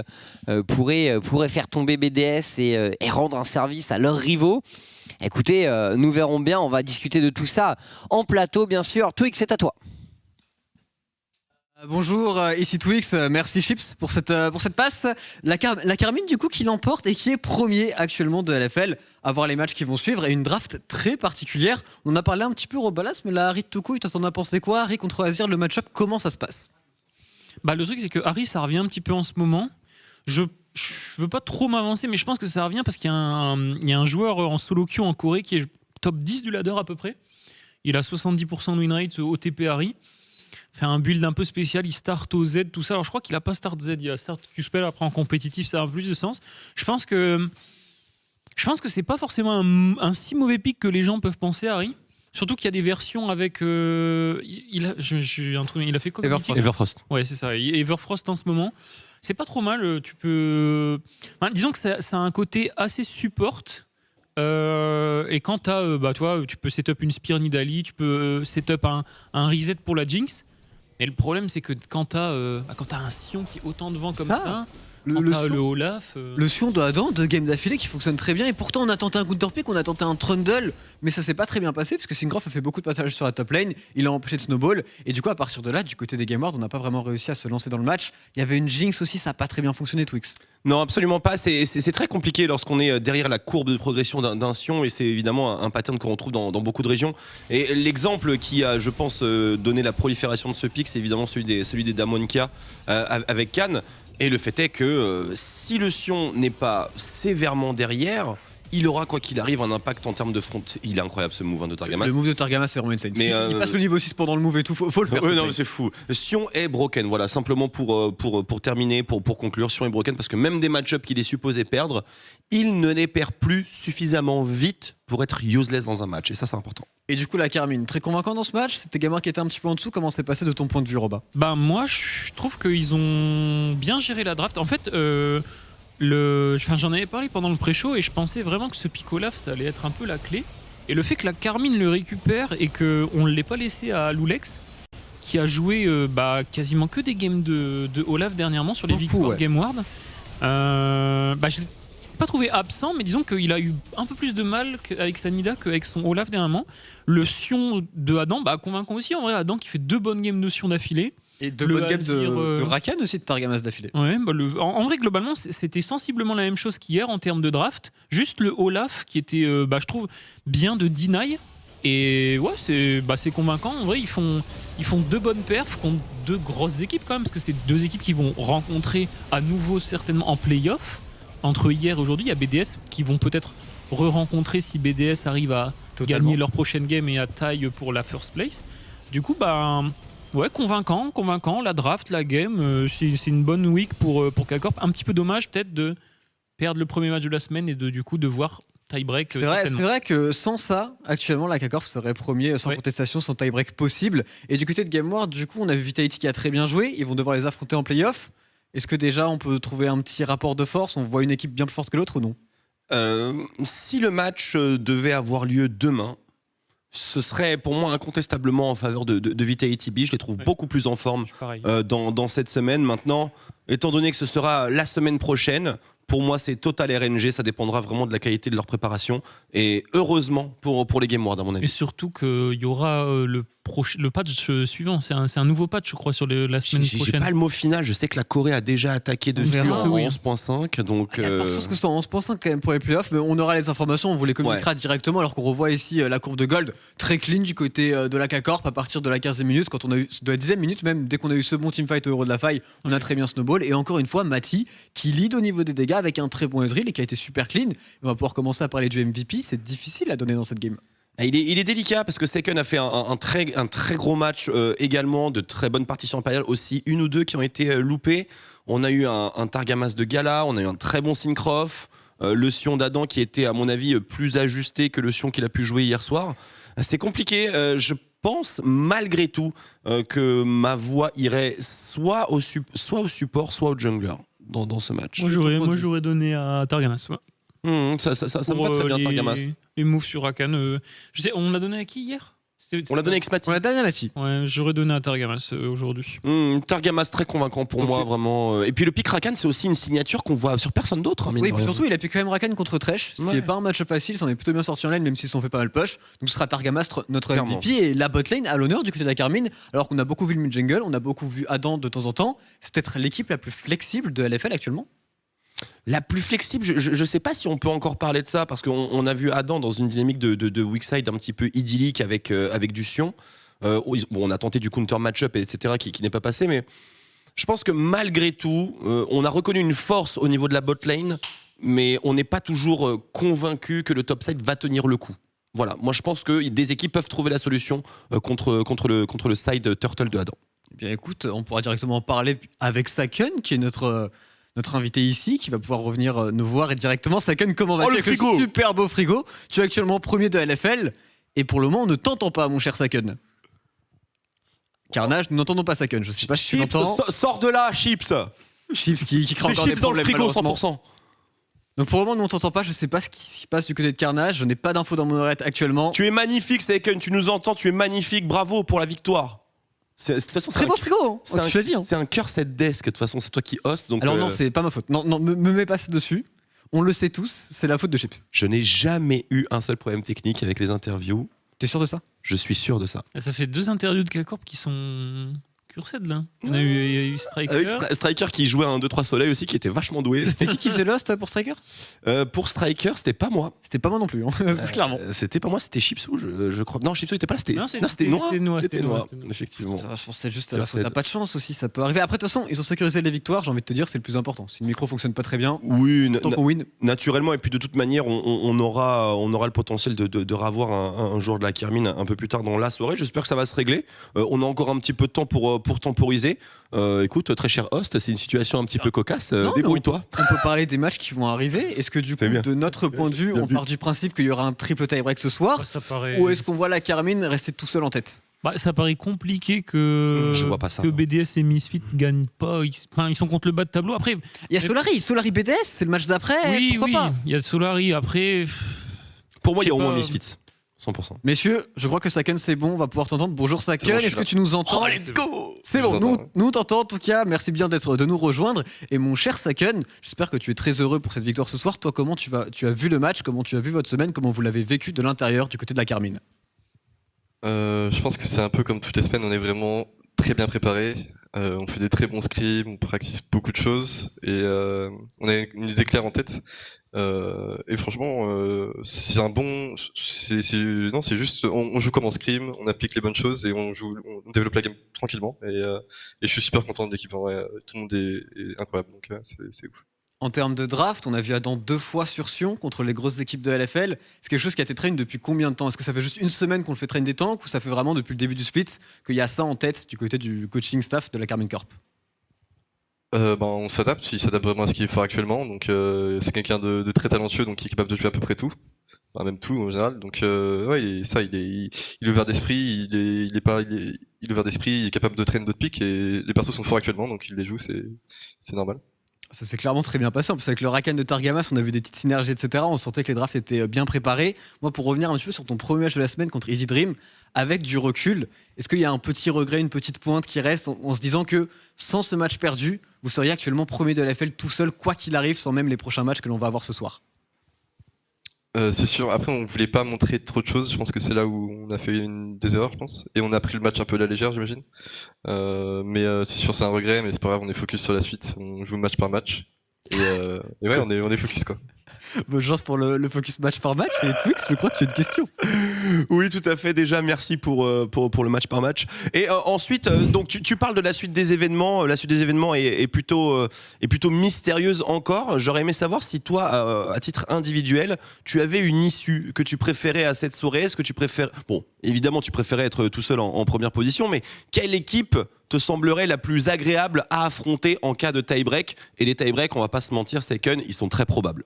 pourrait faire tomber BDS et rendre un service à leurs rivaux? Écoutez, nous verrons bien, on va discuter de tout ça en plateau, bien sûr. Twix, c'est à toi. Bonjour, ici Twix, merci Chips pour cette passe. La Karmine du coup qui l'emporte et qui est premier actuellement de LFL à voir les matchs qui vont suivre et une draft très particulière. On a parlé un petit peu Robalas, mais là Harry de Toukoui, toi t'en as pensé quoi? Harry contre Azir, le match-up, comment ça se passe? Le truc c'est que Harry ça revient un petit peu en ce moment. Je veux pas trop m'avancer, mais je pense que ça revient parce qu'il y a un joueur en solo queue en Corée qui est top 10 du ladder à peu près. Il a 70% de win rate au TP Harry. fait un build un peu spécial, il start au Z, tout ça. Alors je crois qu'il a pas start Z, il a start Q-Spell, après en compétitif, ça a un peu plus de sens. Je pense que c'est pas forcément un si mauvais pick que les gens peuvent penser, Harry. Surtout qu'il y a des versions avec. Il a fait quoi comme mythique Everfrost. Ouais, c'est ça. Everfrost en ce moment. C'est pas trop mal. Tu peux. Enfin, disons que ça a un côté assez support. Et quand toi, tu peux setup une Spear Nidalee, tu peux setup un reset pour la Jinx. Et le problème, c'est que quand t'as un Sion qui est autant devant comme ça. Le Olaf. Le Sion de Adam, 2 games d'affilée qui fonctionne très bien, et pourtant on a tenté un counterpick, on a tenté un Trundle, mais ça s'est pas très bien passé parce que Syncroft a fait beaucoup de passage sur la top lane, il a empêché de snowball, et du coup à partir de là, du côté des Game Wars, on n'a pas vraiment réussi à se lancer dans le match. Il y avait une Jinx aussi, ça a pas très bien fonctionné, Twix. Non, absolument pas. C'est très compliqué lorsqu'on est derrière la courbe de progression d'un Sion, et c'est évidemment un pattern qu'on retrouve dans beaucoup de régions. Et l'exemple qui a, je pense, donné la prolifération de ce pick, c'est évidemment celui des Damonkia avec Khan. Et le fait est que si le Sion n'est pas sévèrement derrière, il aura quoi qu'il arrive un impact en termes de front. Il est incroyable ce move de Targamas. Le move de Targamas c'est vraiment insane. Mais il passe le niveau 6 pendant le move et tout, faut le faire. Non, c'est fou. Sion est broken, voilà, simplement pour terminer, pour conclure, Sion est broken parce que même des match-ups qu'il est supposé perdre, il ne les perd plus suffisamment vite pour être useless dans un match, et ça c'est important. Et du coup la Carmine, très convaincant dans ce match, c'était gamin qui était un petit peu en dessous, comment c'est passé de ton point de vue, Roba? Moi je trouve qu'ils ont bien géré la draft. En fait, j'en avais parlé pendant le pré-show et je pensais vraiment que ce pick Olaf ça allait être un peu la clé. Et le fait que la Carmine le récupère et qu'on ne l'ait pas laissé à Loulex, qui a joué quasiment que des games de Olaf dernièrement sur les victoires Game Ward, je l'ai pas trouvé absent, mais disons qu'il a eu un peu plus de mal avec sa Nida qu'avec son Olaf dernièrement. Le Sion de Adam, convaincant aussi en vrai. Adam qui fait 2 bonnes games de Sion d'affilée. Et 2 bonnes games de Rakan aussi, de Targamas d'affilée. Ouais, en vrai, globalement, c'était sensiblement la même chose qu'hier en termes de draft. Juste le Olaf qui était, je trouve, bien de deny. Et ouais, c'est convaincant. En vrai, ils font 2 bonnes perfs contre 2 grosses équipes quand même, parce que c'est 2 équipes qui vont rencontrer à nouveau certainement en play-off. Entre hier et aujourd'hui, il y a BDS qui vont peut-être re-rencontrer si BDS arrive à gagner leur prochaine game et à taille pour la first place. Du coup, ouais, convaincant. La draft, la game, c'est une bonne week pour K-Corp. Un petit peu dommage peut-être de perdre le premier match de la semaine et du coup de voir tie-break. C'est vrai que sans ça, actuellement, la K-Corp serait premier sans contestation, sans tie-break possible. Et du côté de Game Ward, du coup, on a vu Vitality qui a très bien joué. Ils vont devoir les affronter en play-off. Est-ce que déjà on peut trouver un petit rapport de force? On voit une équipe bien plus forte que l'autre ou non? Si le match devait avoir lieu demain, ce serait pour moi incontestablement en faveur de Vitality B. Je les trouve beaucoup plus en forme dans cette semaine. Maintenant, étant donné que ce sera la semaine prochaine, pour moi c'est total RNG, ça dépendra vraiment de la qualité de leur préparation, et heureusement pour les Game Ward à mon avis. Et surtout qu'il y aura le patch suivant, c'est un nouveau patch je crois sur la semaine prochaine. J'ai pas le mot final, je sais que la Corée a déjà attaqué dessus en 11.5, donc... Il y a de fortes chances que ce soit en 11.5 quand même pour les playoffs, mais on aura les informations, on vous les communiquera directement, alors qu'on revoit ici la courbe de gold très clean du côté de la K-Corp à partir de la 15e minute, quand on a eu de la 10e minute même, dès qu'on a eu ce bon teamfight au Euro de la Faille, on a très bien snowball, et encore une fois Mati qui lead au niveau des dégâts avec un très bon Ezreal et qui a été super clean. On va pouvoir commencer à parler du MVP, c'est difficile à donner dans cette game. Il est délicat parce que Seken a fait un très gros match également, de très bonnes partitions impériales aussi, 1 ou 2 qui ont été loupées. On a eu un Targamas de Gala, on a eu un très bon Syncroft, le Sion d'Adam qui était à mon avis plus ajusté que le Sion qu'il a pu jouer hier soir. C'était compliqué, je pense malgré tout que ma voix irait soit au support, soit au jungler dans ce match. Moi j'aurais donné à Targamas. Ouais. Ça me va très bien, Targamas. Les moves sur Rakan. Je sais, on l'a donné à qui hier? On l'a donné à Xmati. On l'a donné à Mati. Ouais, j'aurais donné à Targamas aujourd'hui. Targamas très convaincant pour moi, vraiment. Et puis le pick Rakan, c'est aussi une signature qu'on voit sur personne d'autre. Oui, puis surtout, il a piqué quand même Rakan contre Thresh, ce qui n'est pas un match facile, s'en est plutôt bien sorti en lane, même s'ils se sont fait pas mal push. Donc ce sera Targamas, notre MVP, et la botlane à l'honneur du côté de la Carmine, alors qu'on a beaucoup vu le mid-jungle, on a beaucoup vu Adam de temps en temps. C'est peut-être l'équipe la plus flexible de LFL actuellement. La plus flexible, je sais pas si on peut encore parler de ça, parce qu'on a vu Adam dans une dynamique de weak side un petit peu idyllique avec du Sion. On a tenté du counter match-up, etc., qui n'est pas passé, mais je pense que malgré tout, on a reconnu une force au niveau de la bot lane, mais on n'est pas toujours convaincu que le top side va tenir le coup. Voilà, moi je pense que des équipes peuvent trouver la solution contre le side turtle de Adam. Eh bien écoute, on pourra directement en parler avec Saken, qui est notre invité ici, qui va pouvoir revenir nous voir et directement. Saken, comment vas-tu le avec le frigo super beau frigo? Tu es actuellement premier de LFL et pour le moment on ne t'entend pas, mon cher Saken. Carnage, nous n'entendons pas Saken, je sais pas si tu Chips, l'entends. sors de là, Chips. Chips qui crée Mets encore des Chips dans le problèmes frigo malheureusement. 100%. Donc pour le moment nous on t'entend pas, je sais pas ce qui se passe du côté de Carnage, je n'ai pas d'infos dans mon oreille actuellement. Tu es magnifique, Seiken, tu nous entends, tu es magnifique, bravo pour la victoire. De toute façon, Très beau frigo, c'est tu l'as dit. c'est un cœur cette desk, de toute façon, c'est toi qui host. Donc Alors non, c'est pas ma faute. Non, me mets pas dessus. On le sait tous, c'est la faute de Chips. je n'ai jamais eu un seul problème technique avec les interviews. T'es sûr de ça? Je suis sûr de ça. Ça fait 2 interviews de K-Corp qui sont cursèdes là. Il y a eu Striker. Avec Striker qui jouait un 2-3 soleil aussi, qui était vachement doué. C'était qui faisait Lost pour Striker? Pour Striker, c'était pas moi. C'était pas moi non plus, hein. C'est clairement. C'était pas moi, c'était Chipsou, je crois. Non, Chipsou était pas là, c'était Non, c'était Noah. C'était Noah. Effectivement. Je pense que c'est juste la faute. T'as pas de chance aussi, ça peut arriver. Après, de toute façon, ils ont sécurisé les victoires, j'ai envie de te dire, c'est le plus important. Si le micro fonctionne pas très bien, Oui, tant qu'on win. naturellement, et puis de toute manière, on aura le potentiel de revoir un joueur de la Kermine un peu plus tard dans la soirée. J'espère que ça va se régler. On a encore un petit peu de temps pour temporiser. Écoute, très cher host, c'est une situation un petit peu cocasse. Non, mais Débrouille-toi. On peut parler des matchs qui vont arriver. Est-ce que du coup, C'est bien. de notre point de vue, Bien on vu. part du principe qu'il y aura un triple tie-break ce soir? Ça paraît. Ou est-ce qu'on voit la Carmine rester tout seul en tête? Ça paraît compliqué que, Je vois pas ça. que BDS et Misfit gagnent pas. Ils sont contre le bas de tableau. Après, Il y a Solari BDS, c'est le match d'après. oui, pourquoi pas? il y a Solari. Après, Pour moi, il y a Je au sais moins pas. Misfits. 100%. Messieurs, je crois que Saken c'est bon, on va pouvoir t'entendre. Bonjour Saken, C'est bon, je suis est-ce que là. tu nous entends? let's go! C'est Je bon, vous nous, entends, ouais. nous t'entends en tout cas, merci bien de nous rejoindre. Et mon cher Saken, j'espère que tu es très heureux pour cette victoire ce soir. Toi, comment tu as vu le match, comment tu as vu votre semaine, comment vous l'avez vécu de l'intérieur du côté de la Carmine? Je pense que c'est un peu comme toutes les semaines, on est vraiment très bien préparé. On fait des très bons scrims, on pratique beaucoup de choses et on a une idée claire en tête. Et franchement, c'est un bon. Non, c'est juste, on joue comme en scrim, on applique les bonnes choses et on développe la game tranquillement. Et je suis super content de l'équipe en vrai. Tout le monde est incroyable, donc c'est ouf. En termes de draft, on a vu Adam 2 fois sur Sion contre les grosses équipes de LFL. C'est quelque chose qui a été train depuis combien de temps? Est-ce que ça fait juste une semaine qu'on le fait train des tanks ou ça fait vraiment depuis le début du split qu'il y a ça en tête du côté du coaching staff de la Carmine Corp? On s'adapte, il s'adapte vraiment à ce qu'il est fort actuellement. Donc c'est quelqu'un de très talentueux, donc qui est capable de jouer à peu près tout. Enfin, même tout en général. Donc ouais, il est ouvert d'esprit, il est ouvert d'esprit, il est capable de traîner d'autres pics et les persos sont forts actuellement, donc il les joue, c'est normal. Ça s'est clairement très bien passé. En plus, avec le Rakan de Targamas, on a vu des petites synergies, etc. On sentait que les drafts étaient bien préparés. Moi, pour revenir un petit peu sur ton premier match de la semaine contre Easy Dream, avec du recul, est-ce qu'il y a un petit regret, une petite pointe qui reste en se disant que sans ce match perdu, vous seriez actuellement premier de LFL tout seul, quoi qu'il arrive, sans même les prochains matchs que l'on va avoir ce soir? C'est sûr, après on voulait pas montrer trop de choses, je pense que c'est là où on a fait des erreurs, je pense. Et on a pris le match un peu à la légère, j'imagine. Mais c'est sûr, c'est un regret, mais c'est pas grave, on est focus sur la suite, on joue match par match. Et ouais, on est focus quoi. Bonne chance pour le focus match par match. Et Twix, je crois que tu as une question. Oui, tout à fait. Déjà, merci pour le match par match. Et ensuite, donc tu parles de la suite des événements. La suite des événements est plutôt mystérieuse encore. J'aurais aimé savoir si toi, à titre individuel, tu avais une issue que tu préférais à cette soirée. Est-ce que tu préfères... Bon, évidemment, tu préférais être tout seul en première position, mais quelle équipe te semblerait la plus agréable à affronter en cas de tie-break? Et les tie-break, on va pas se mentir, Staken, ils sont très probables.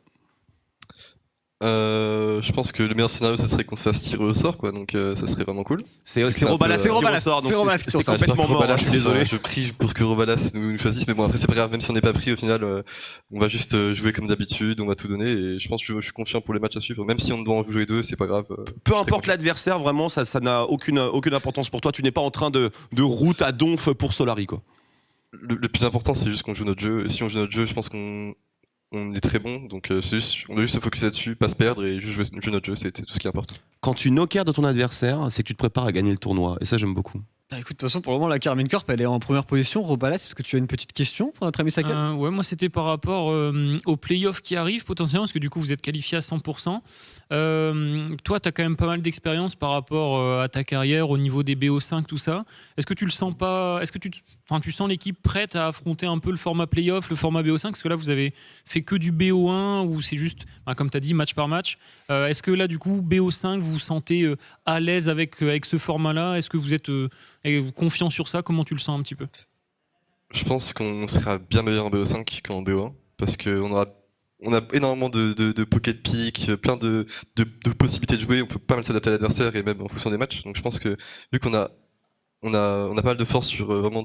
Je pense que le meilleur scénario, ça serait qu'on se fasse tirer au sort, quoi. Donc ça serait vraiment cool. C'est un Robalas peu, qui Robalas, ressort, donc c'est Robalas c'est qui ressort. complètement J'espère que mort. Je suis désolé. Je prie pour que Robalas nous choisisse, mais bon après c'est pas grave, même si on n'est pas pris au final, on va juste jouer comme d'habitude, on va tout donner et je pense que je suis confiant pour les matchs à suivre, même si on doit en jouer deux, c'est pas grave. Peu importe l'adversaire, vraiment, ça n'a aucune importance pour toi. Tu n'es pas en train de route à donf pour Solari, quoi. Le plus important, c'est juste qu'on joue notre jeu. Et si on joue notre jeu, je pense qu'on est très bon. Donc on doit juste se focus là-dessus, pas se perdre et juste jouer notre jeu, c'est tout ce qui importe. Quand tu knockers de ton adversaire, c'est que tu te prépares à gagner le tournoi. Et ça, j'aime beaucoup. Bah écoute, de toute façon, pour le moment, la Carmine Corp, elle est en première position. Robalas, est-ce que tu as une petite question pour notre ami Saken? Ouais, moi c'était par rapport aux playoffs qui arrivent potentiellement, parce que du coup vous êtes qualifié à 100%. Toi, tu as quand même pas mal d'expérience par rapport à ta carrière au niveau des BO5, tout ça. Est-ce que tu le sens pas? Est-ce que tu sens l'équipe prête à affronter un peu le format playoff, le format BO5? Parce que là, vous avez fait que du BO1 ou c'est juste, comme tu as dit, match par match. Est-ce que là, du coup, BO5, vous vous sentez à l'aise avec ce format-là? Est-ce que vous êtes confiant sur ça? Comment tu le sens un petit peu? Je pense qu'on sera bien meilleur en BO5 qu'en BO1 parce qu'on on a énormément de pocket pick, plein de possibilités de jouer. On peut pas mal s'adapter à l'adversaire et même en fonction des matchs. Donc je pense que vu qu'on a pas mal de force sur vraiment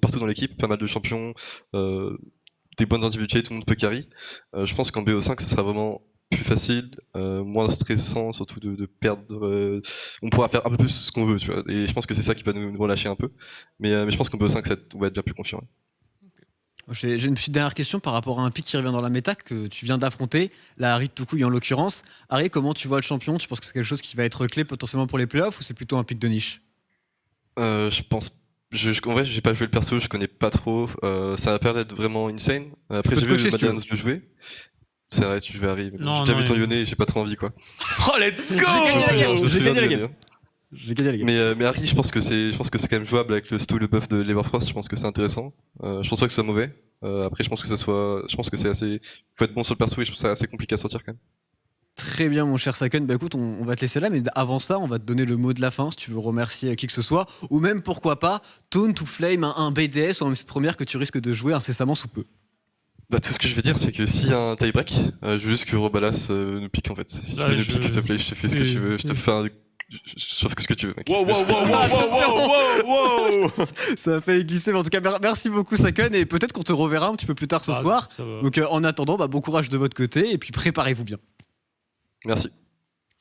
partout dans l'équipe, pas mal de champions, des bonnes individualités, tout le monde peut carry. Je pense qu'en BO5 ce sera vraiment plus facile, moins stressant, surtout de perdre. On pourra faire un peu plus ce qu'on veut, tu vois. Et je pense que c'est ça qui va nous relâcher un peu. Mais je pense qu'en BO5 on va être bien plus confiant. J'ai une petite dernière question par rapport à un pick qui revient dans la méta que tu viens d'affronter, la Harry Toucouille en l'occurrence. Harry, comment tu vois le champion? Tu penses que c'est quelque chose qui va être clé potentiellement pour les playoffs ou c'est plutôt un pick de niche? Je pense. En vrai, j'ai pas joué le perso, je connais pas trop. Ça va permettre vraiment insane. Après, peux j'ai te vu coacher si tu Madiane le jouer. C'est vrai, tu vas arriver. Non, J'ai déjà non, vu ton il- lyonnais et j'ai pas trop envie, quoi. Oh, let's go! Je me J'ai souviens gagné la de game. Lyonnais, hein. J'ai gagné la game. Mais Harry, je pense que c'est quand même jouable avec le sto le buff de l'Everfrost. Je pense que c'est intéressant. Je pense pas que ce soit mauvais. Après, je pense que c'est assez. Faut être bon sur le perso et je trouve ça assez compliqué à sortir quand même. Très bien, mon cher Saken. Bah écoute, on va te laisser là, mais avant ça, on va te donner le mot de la fin si tu veux remercier qui que ce soit, ou même pourquoi pas Taunt ou Flame, un BDS ou une petite première que tu risques de jouer incessamment sous peu. Bah, tout ce que je vais dire, c'est que s'il y a un tie-break, je veux juste que Robalas nous pique en fait. Si tu Ah, veux nous pique, s'il te plaît, je te fais ce que tu veux. Je te fais sauf que ce que tu veux, mec. Wow, wow, wow, wow, wow, wow, wow! Ça a fait glisser, mais en tout cas, merci beaucoup Saken, et peut-être qu'on te reverra un petit peu plus tard ce Ah, soir. ça va. Donc en attendant, bah, bon courage de votre côté, et puis préparez-vous bien. Merci.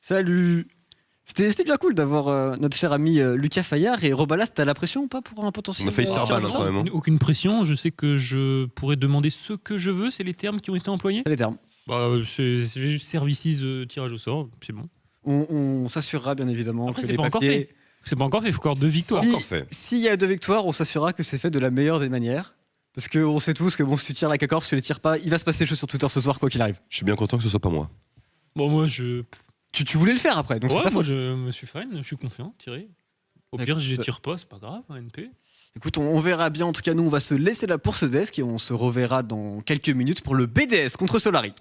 Salut! C'était bien cool d'avoir notre cher ami Lucas Fayard. Et Robalas, t'as la pression ou pas pour un potentiel On a failli se faire ban, challenge? quand même, hein. Aucune pression, je sais que je pourrais demander ce que je veux, c'est les termes qui ont été employés. C'est les termes. C'est juste services tirage au sort, c'est bon. On s'assurera bien évidemment Après, que c'est les pas encore papiers. C'est pas encore fait, il faut encore 2 victoires. Si- Encore fait. S'il y a 2 victoires, on s'assurera que c'est fait de la meilleure des manières. Parce qu'on sait tous que bon, si tu tires la K-Corp, si tu les tires pas, il va se passer des choses sur Twitter ce soir, quoi qu'il arrive. Je suis bien content que ce soit pas moi. Bon, moi je. Tu voulais le faire après, donc c'est Ouais, ta moi faute. je me suis fan, je suis confiant, tiré. Au Écoute, pire, je les tire pas, c'est pas grave, un NP. Écoute, on verra bien. En tout cas, nous, on va se laisser là pour ce desk et on se reverra dans quelques minutes pour le BDS contre Solari.